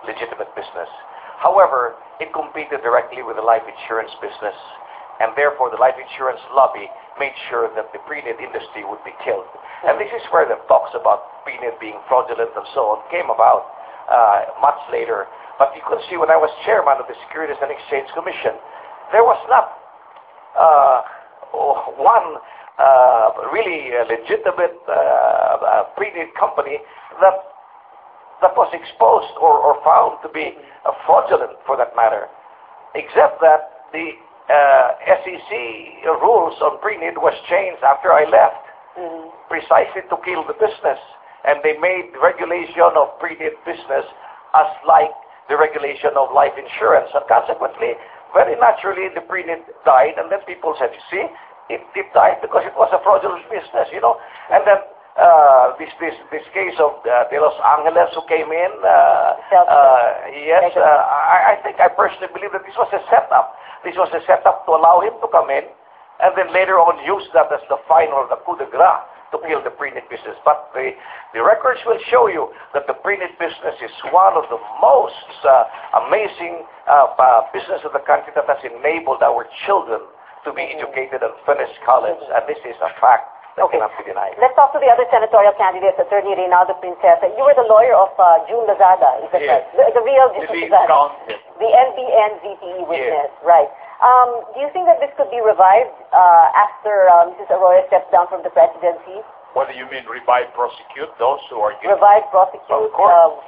legitimate business. However, it competed directly with the life insurance business, and therefore the life insurance lobby made sure that the pre-need industry would be killed. And this is where the talks about pre-need being fraudulent and so on came about much later. But you could see when I was chairman of the Securities and Exchange Commission, there was not one really legitimate pre-need company that was exposed or found to be fraudulent, for that matter, except that the SEC rules on pre-need was changed after I left, precisely to kill the business, and they made regulation of pre-need business as like the regulation of life insurance, and consequently, very naturally, the pre-need died, and then people said, you see, it died because it was a fraudulent business, you know. And then this case of De Los Angeles who came in, yes, I think I personally believe that this was a setup. This was a setup to allow him to come in, and then later on use that as the final, the coup de grace, to kill the pre-need business. But the records will show you that the pre-need business is one of the most amazing business of the country that has enabled our children to be educated and finish college, and this is a fact that cannot be denied. Let's talk to the other senatorial candidates, Attorney Reynaldo Princesa. You were the lawyer of June Lazada, is that right? The real June Lazada. The NBN VPE witness, right. Do you think that this could be revived after Mrs. Arroyo steps down from the presidency? What do you mean, revive, prosecute those who are guilty? Revive, prosecute,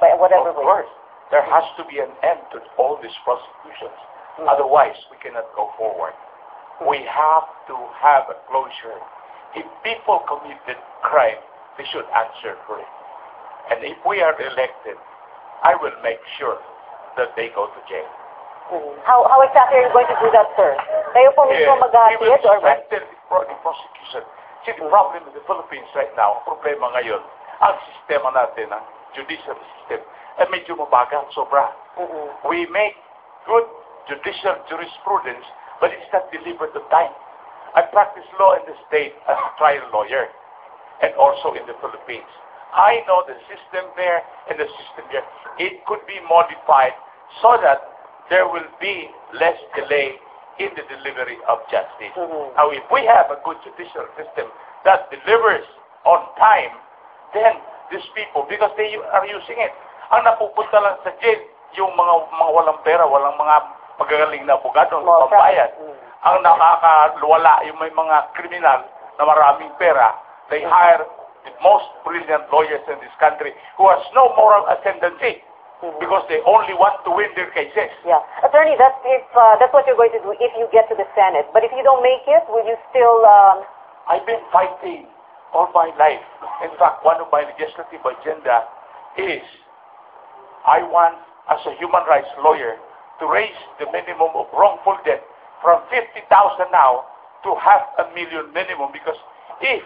by whatever way. Of course. There has to be an end to all these prosecutions. Otherwise, we cannot go forward. We have to have a closure. If people committed crime, they should answer for it. And if we are elected, I will make sure that they go to jail. How exactly are you going to do that, sir? Kayo po mismo maghahatid? We will strengthen the prosecution. See, the problem in the Philippines right now, ang problema ngayon, ang sistema natin, ang judicial system, ay medyo mabagal, sobra. We make good judicial jurisprudence, but it's not delivered on time. I practice law in the state as a trial lawyer, and also in the Philippines. I know the system there and the system here. It could be modified so that there will be less delay in the delivery of justice. Now, if we have a good judicial system that delivers on time, then these people, because they are using it, ang napupunta lang sa jail, yung mga walang pera, walang mga magagaling na abogado, pambayad. Ang nakakaluwala, yung may mga kriminal na maraming pera, they hire the most brilliant lawyers in this country who has no moral ascendancy because they only want to win their cases. Yeah. Attorney, that's what you're going to do if you get to the Senate. But if you don't make it, will you still... I've been fighting all my life. In fact, one of my legislative agenda is I want, as a human rights lawyer, to raise the minimum of wrongful death from 50,000 now to 500,000 minimum, because if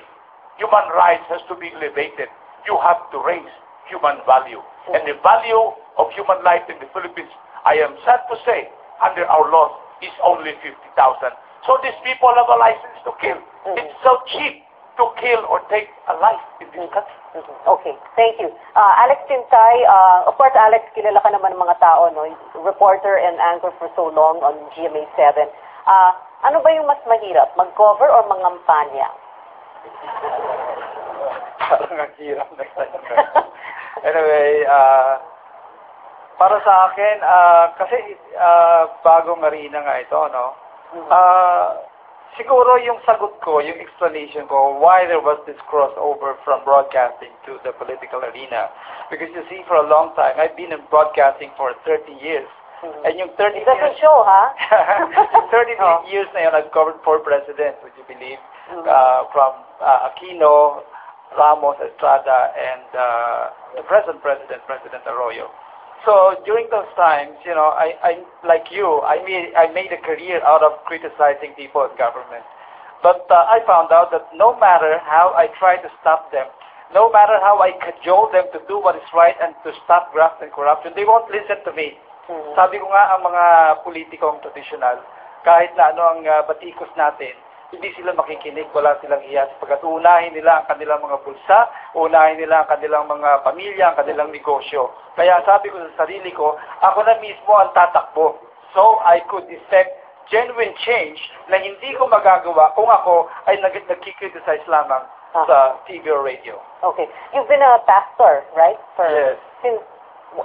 human rights has to be elevated, you have to raise human value. And the value of human life in the Philippines, I am sad to say, under our laws, is only 50,000. So these people have a license to kill. It's so cheap to kill or take a life in this country. Okay, thank you. Alex Tintay, of course, Alex, kilala ka naman ng mga tao, no? Reporter and anchor for so long on GMA7. Ano ba yung mas mahirap, mag-cover or mangampanya? Parang ang hirap na Anyway, para sa akin, kasi bagong arena nga ito, no? Siguro yung sagot ko, yung explanation ko, why there was this crossover from broadcasting to the political arena. Because you see, for a long time, I've been in broadcasting for 30 years. And yung 30 years... Doesn't show, huh? 30 years na yun, I've covered 4 presidents, would you believe? From Aquino, Ramos, Estrada, and the present president, President Arroyo. So during those times, you know, I like you, I made a career out of criticizing people in government. But I found out that no matter how I try to stop them, no matter how I cajole them to do what is right and to stop graft and corruption, they won't listen to me. Sabi ko nga, ang mga politikong tradisyonal, kahit na ano ang batikos natin, hindi sila makikinig, wala silang hiya, sapagkat unahin nila ang kanilang mga bulsa, unahin nila ang kanilang mga pamilya, ang kanilang negosyo. Kaya sabi ko sa sarili ko, ako na mismo ang tatakbo. So I could effect genuine change na hindi ko magagawa kung ako ay nagkikriticize lamang sa TV or radio. Okay. You've been a pastor, right? Yes. Since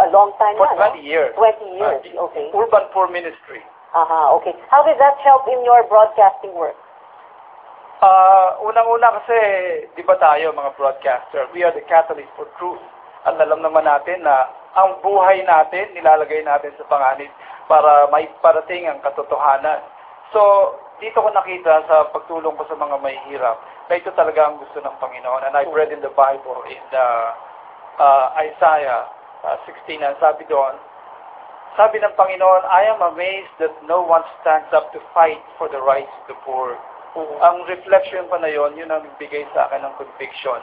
a long time For now, 20 years. 20 years, okay. Urban Poor Ministry. Okay. How did that help in your broadcasting work? Unang-una kasi, di ba tayo mga broadcaster, we are the catalyst for truth. At alam naman natin na ang buhay natin, nilalagay natin sa panganib para may parating ang katotohanan. So, dito ko nakita sa pagtulong ko sa mga mahihirap na ito talaga ang gusto ng Panginoon. And I've read in the Bible, in Isaiah 16, and sabi doon, sabi ng Panginoon, I am amazed that no one stands up to fight for the rights of the poor. Ang reflection pa na yun ang bigay sa akin ng conviction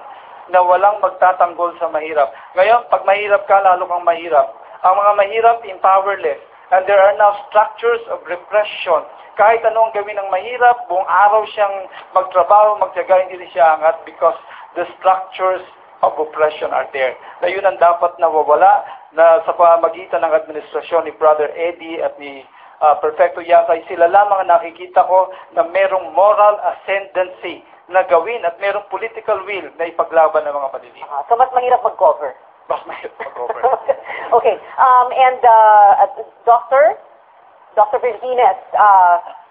na walang magtatanggol sa mahirap. Ngayon, pag mahirap ka, lalo kang mahirap. Ang mga mahirap, powerless. And there are now structures of repression. Kahit ano ang gawin ng mahirap, buong araw siyang magtrabaho, magtiyaga, hindi siya angat because the structures of oppression are there. Na yun ang dapat nawawala na sa pamagitan ng administrasyon ni Brother Eddie at ni Perfecto Yasay, sila lamang ang nakikita ko na merong moral ascendancy na gawin at merong political will na ipaglaban ng mga paniliw. So mas mahirap mag-cover. Mas mahirap mag-cover. Okay. And Dr. Virgines,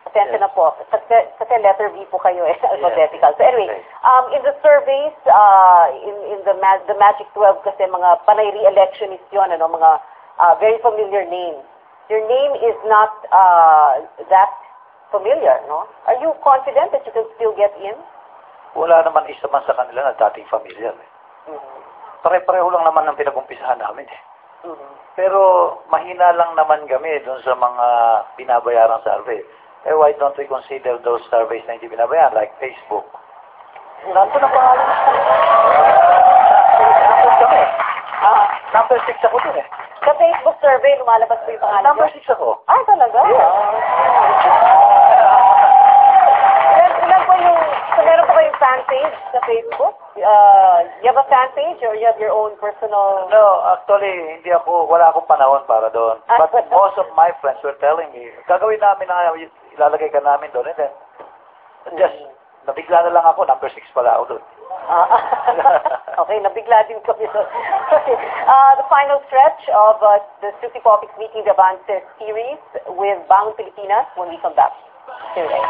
attention na po. Kasi letter V po kayo alphabetical. So anyway, in the surveys, in the Magic 12 kasi mga panay re-electionist yun, mga very familiar names. Your name is not that familiar, no? Are you confident that you can still get in? Wala naman isa man sa kanila na dating familiar. Pare-pareho lang naman ang pinag-umpisahan namin. Pero mahina lang naman kami dun sa mga binabayarang survey. Why don't we consider those surveys na hindi binabayaran, like Facebook? Nandun ang pangalan. Nandun kami. Number 6 ako dun Sa Facebook survey, lumalabas po yung pangalan. Number 6 ako. Talaga? Yeah. Ilan po yung, so meron po kayong fan page sa Facebook? You have a fan page or you have your own personal? No, actually, wala akong panahon para doon. But most of my friends were telling me, gagawin namin na ilalagay ka namin doon. And then, just, nabigla na lang ako, number 6 pala ako doon. Okay, nabigla din kami doon. Okay. The final stretch of the Strictly Politics Meeting the Advances series with Bang Pilipinas when we come back. Here we go.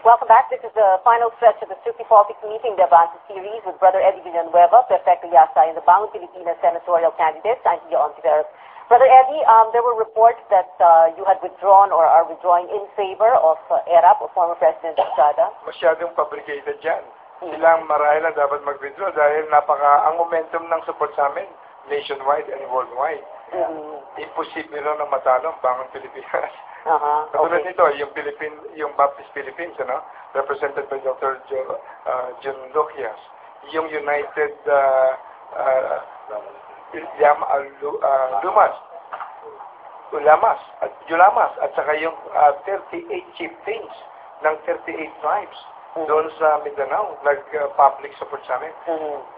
Welcome back. This is the final stretch of the Strictly Politics Meeting the Advances series with Brother Eddie Villanueva, Perfecto Yasay, and the Bang Pilipinas senatorial candidates. I'm Tia Ontiveros. Brother Eddie, there were reports that you had withdrawn or are withdrawing in favor of ERAP, or former President Estrada. Masyadong fabricated dyan. Silang marahil na dapat mag-withdraw dahil ang momentum ng support sa amin, nationwide and worldwide. Imposible rin na matalo ang Bangon Pilipinas. Katulad nito, yung Baptist Philippines, represented by Dr. John Lokias, yung United Ulamas, at saka yung 38 chieftains ng 38 tribes doon sa Mindanao, nag-public support sa amin.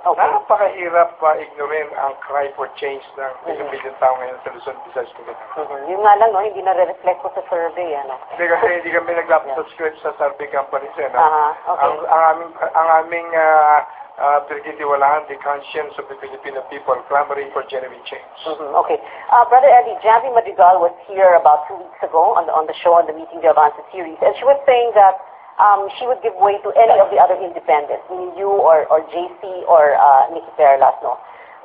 Napakahirap ignorin ang cry for change ng Pilipinang tao ngayon sa Luzon, Visayas, Mindanao. Yung nga lang, hindi na-reflect po sa survey. Hindi kasi hindi kami nag-subscribe sa survey companies. Okay. Ang aming pinagtitiwalaan, the conscience of the Filipino people clamoring for genuine change. Okay. Brother Eddie, Javi Madrigal was here about 2 weeks ago on the show, on the Meeting the Advances series, and she was saying that she would give way to any of the other independents, meaning you or JC or Nikki Perlas, no?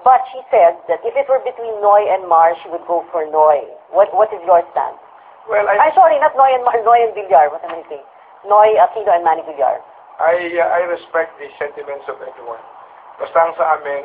But she said that if it were between Noy and Mar, she would go for Noy. What is your stance? Well, sorry, not Noy and Mar, Noy and Villar. What am I saying? Noy, Aquino, and Manny Villar. I respect the sentiments of everyone. Basta ang sa amin,